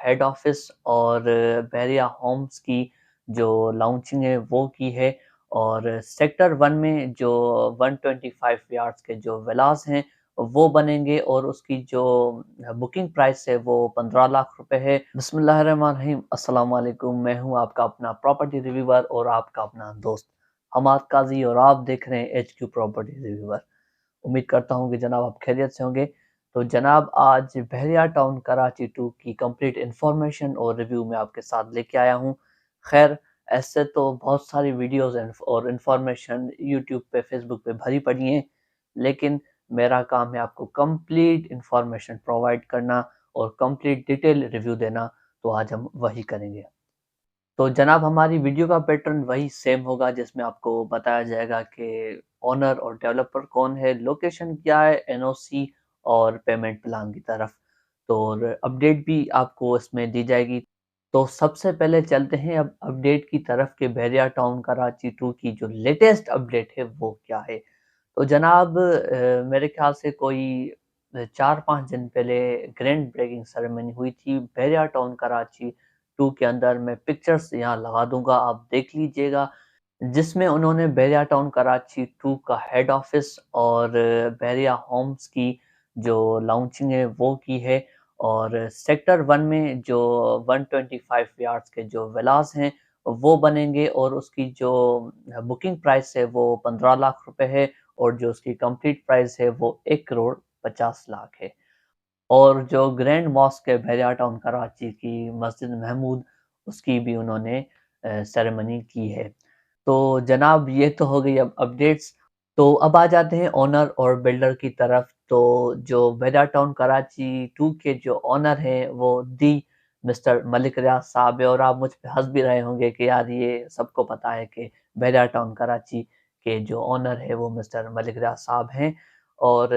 Head office और बहरिया Holmes की जो लॉन्चिंग है वो की है। और सेक्टर 1 में जो 125 यार्ड्स के जो विलास हैं वो बनेंगे और उसकी जो बुकिंग प्राइस है वो 15 लाख रुपए है। बिस्मिल्लाहिर्रहमानिर्रहीम, अस्सलाम वालेकुम। मैं हूं आपका अपना प्रॉपर्टी रिव्यूअर और आपका अपना दोस्त हमाद काजी और आप देख रहे हैं HQ प्रॉपर्टी रिव्यूअर। उम्मीद करता हूं कि जनाब आप खैरियत से होंगे। तो जनाब आज बहरिया टाउन कराची 2 की कंप्लीट इंफॉर्मेशन और रिव्यू में आपके साथ लेके आया हूं। खैर, ऐसे तो बहुत सारी वीडियोस और इंफॉर्मेशन यूट्यूब पे फेसबुक पे भरी पड़ी हैं, लेकिन मेरा काम है आपको कंप्लीट इंफॉर्मेशन प्रोवाइड करना और कंप्लीट डिटेल रिव्यू देना। तो आज हम वही करेंगे। तो जनाब हमारी वीडियो का पैटर्न वही सेम होगा, जिसमें आपको बताया जाएगा कि ओनर और डेवलपर कौन है, लोकेशन क्या है, एनओसी और पेमेंट प्लान की तरफ। तो और अपडेट भी आपको इसमें दी जाएगी। तो सबसे पहले चलते हैं अब अपडेट की तरफ के बहरिया टाउन कराची 2 की जो लेटेस्ट अपडेट है वो क्या है। तो जनाब मेरे ख्याल से कोई 4-5 दिन पहले ग्रैंड ब्रेकिंग सेरेमनी हुई थी बहरिया टाउन कराची 2 के अंदर। मैं पिक्चर्स यहाँ लगा दूंगा, आप देख लीजिएगा, जिसमें उन्होंने बहरिया टाउन कराची 2 का हेड ऑफिस और बहरिया होम्स की जो लॉन्चिंग है वो की है। और सेक्टर 1 में जो 125 यार्ड्स के जो विलास हैं वो बनेंगे और उसकी जो बुकिंग प्राइस है वो 15 लाख रुपए है और जो उसकी कंप्लीट प्राइस है वो 1 करोड़ 50 लाख है। और जो ग्रैंड मॉस्क है बहरिया टाउन कराची की मस्जिद महमूद, उसकी भी उन्होंने सेरेमनी की है। तो जनाब ये तो हो गई अब अपडेट्स। तो अब आ जाते हैं ओनर और बिल्डर की तरफ। तो जो बहरिया टाउन कराची 2 के जो ओनर हैं वो दी मिस्टर मलिक रियाज साहब है। और आप मुझ पे हंस भी रहे होंगे कि यार ये सबको पता है कि बहरिया टाउन कराची के जो ओनर है वो मिस्टर मलिक रियाज साहब हैं। और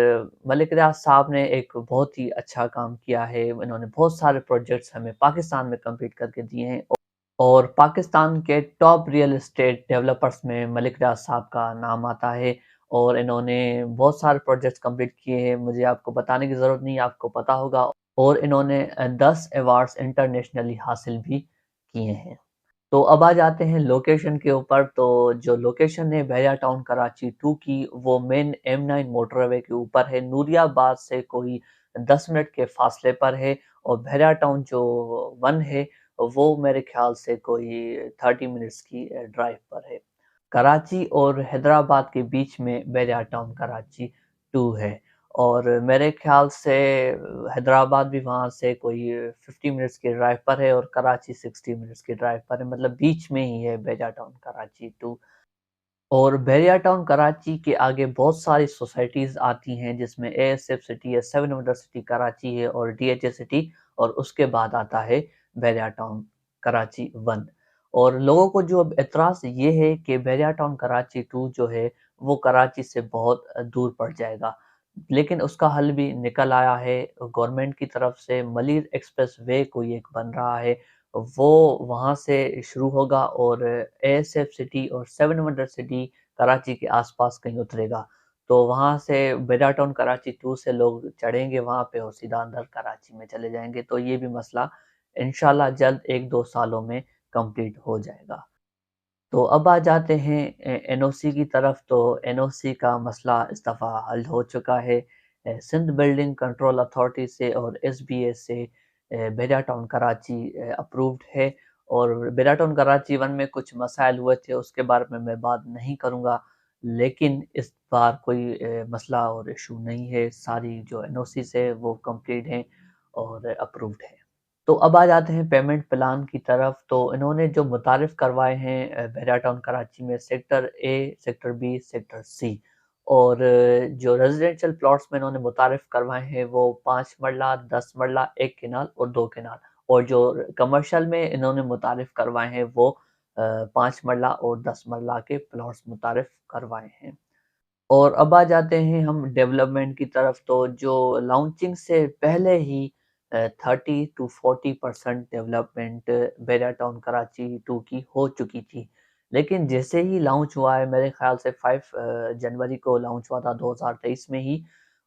मलिक रियाज साहब ने एक बहुत ही अच्छा काम किया है। इन्होंने बहुत सारे प्रोजेक्ट्स हमें पाकिस्तान में कंप्लीट करके दिए हैं और पाकिस्तान के टॉप रियल एस्टेट डेवलपर्स में मलिक रियाज साहब का नाम आता है। और इन्होंने बहुत सारे प्रोजेक्ट्स कंप्लीट किए हैं, मुझे आपको बताने की ज़रूरत नहीं, आपको पता होगा। और इन्होंने 10 अवार्ड्स इंटरनेशनली हासिल भी किए हैं। तो अब आ जाते हैं लोकेशन के ऊपर। तो जो लोकेशन है बहरिया टाउन कराची 2 की वो मेन M9 मोटरवे के ऊपर है, नूरियाबाद से कोई 10 मिनट के फासले पर है। और बहरिया टाउन जो 1 है वो मेरे ख्याल से कोई 30 मिनट्स की ड्राइव पर है। कराची और हैदराबाद के बीच में बहरिया टाउन कराची 2 है। और मेरे ख्याल से हैदराबाद भी वहाँ से कोई 50 मिनट्स की ड्राइव पर है और कराची 60 मिनट्स की ड्राइव पर है, मतलब बीच में ही है बहरिया टाउन कराची 2। और बहरिया टाउन कराची के आगे बहुत सारी सोसाइटीज़ आती हैं, जिसमें ASF सिटी है, 7 वंडर सिटी कराची है और DHA सिटी। और उसके बाद आता है बहरिया टाउन कराची 1। और लोगों को जो अब एतराज़ ये है कि बहरिया टाउन कराची 2 जो है वो कराची से बहुत दूर पड़ जाएगा, लेकिन उसका हल भी निकल आया है। गवर्नमेंट की तरफ से मलिर एक्सप्रेस वे कोई एक बन रहा है, वो वहाँ से शुरू होगा और ASF सिटी और 7 वंडर सिटी कराची के आसपास कहीं उतरेगा। तो वहाँ से बहरिया टाउन कराची 2 से लोग चढ़ेंगे वहाँ पे और सीधा अंदर कराची में चले जाएंगे। तो ये भी मसला इंशाल्लाह जल्द 1-2 सालों में कंप्लीट हो जाएगा। तो अब आ जाते हैं NOC की तरफ। तो NOC का मसला इस दफ़ा हल हो चुका है सिंध बिल्डिंग कंट्रोल अथॉरिटी से और SBA से। बहरिया टाउन कराची अप्रूव्ड है। और बहरिया टाउन कराची 1 में कुछ मसाइल हुए थे, उसके बारे में मैं बात नहीं करूँगा, लेकिन इस बार कोई मसला और इशू नहीं है। सारी जो NOC से वो कंप्लीट हैं और अप्रूव्ड है। तो अब आ जाते हैं पेमेंट प्लान की तरफ। तो इन्होंने जो मुतारिफ करवाए हैं बहरिया टाउन कराची में sector A, sector B, sector C। और जो रेजिडेंशियल प्लॉट्स में इन्होंने मुतारिफ करवाए हैं वो 5 मरला, 10 मरला, 1 किनाल और 2 किनाल। और जो कमर्शियल में इन्होंने मुतारिफ करवाए हैं वो 5 मरला और 10 मरला के प्लॉट्स मुतारिफ करवाए हैं। और अब आ जाते हैं हम डेवलपमेंट की तरफ। तो जो लॉन्चिंग से पहले ही 30 to 40% development Bahria town Karachi 2 की हो चुकी थी, लेकिन जैसे ही लॉन्च हुआ है, मेरे ख्याल से 5 जनवरी को लॉन्च हुआ था 2023 में ही।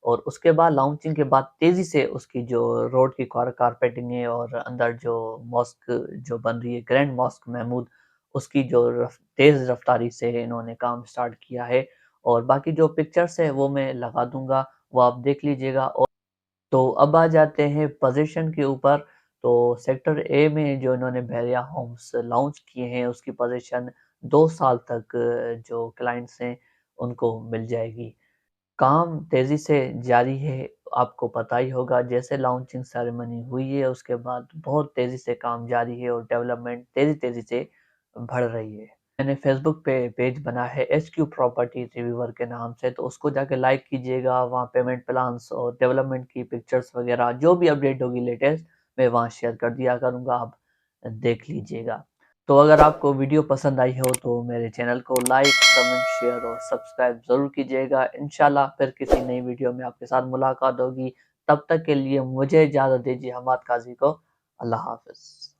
اور اس کے بعد لانچنگ کے بعد تیزی سے اس کی جو روڈ کی کارپیٹنگ ہے اور اندر جو ماسک جو بن رہی ہے گرینڈ ماسک محمود، اس کی جو تیز رفتاری سے انہوں نے کام سٹارٹ کیا ہے، اور باقی جو پکچرز ہے وہ میں لگا دوں گا، وہ آپ دیکھ لیجئے گا۔ اور تو اب آ جاتے ہیں پوزیشن کے اوپر، تو سیکٹر اے میں جو انہوں نے بحریہ ہومز لانچ کیے ہیں اس کی پوزیشن 2 سال تک جو کلائنٹس ہیں ان کو مل جائے گی۔ کام تیزی سے جاری ہے، آپ کو پتہ ہی ہوگا جیسے لانچنگ سیریمنی ہوئی ہے اس کے بعد بہت تیزی سے کام جاری ہے اور ڈیولپمنٹ تیزی سے بڑھ رہی ہے۔ میں نے فیس بک پہ پیج بنا ہے ایس کیو پراپرٹی ریویور کے نام سے، تو اس کو جا کے لائک کیجئے گا، وہاں پیمنٹ پلانس اور ڈیولپمنٹ کی پکچرز وغیرہ جو بھی اپڈیٹ ہوگی لیٹسٹ میں وہاں شیئر کر دیا کروں گا، آپ دیکھ لیجئے گا۔ تو اگر آپ کو ویڈیو پسند آئی ہو تو میرے چینل کو لائک، کمنٹ، شیئر اور سبسکرائب ضرور کیجئے گا۔ انشاءاللہ پھر کسی نئی ویڈیو میں آپ کے ساتھ ملاقات ہوگی، تب تک کے لیے مجھے اجازت دیجیے حماد قاضی کو۔ اللہ حافظ۔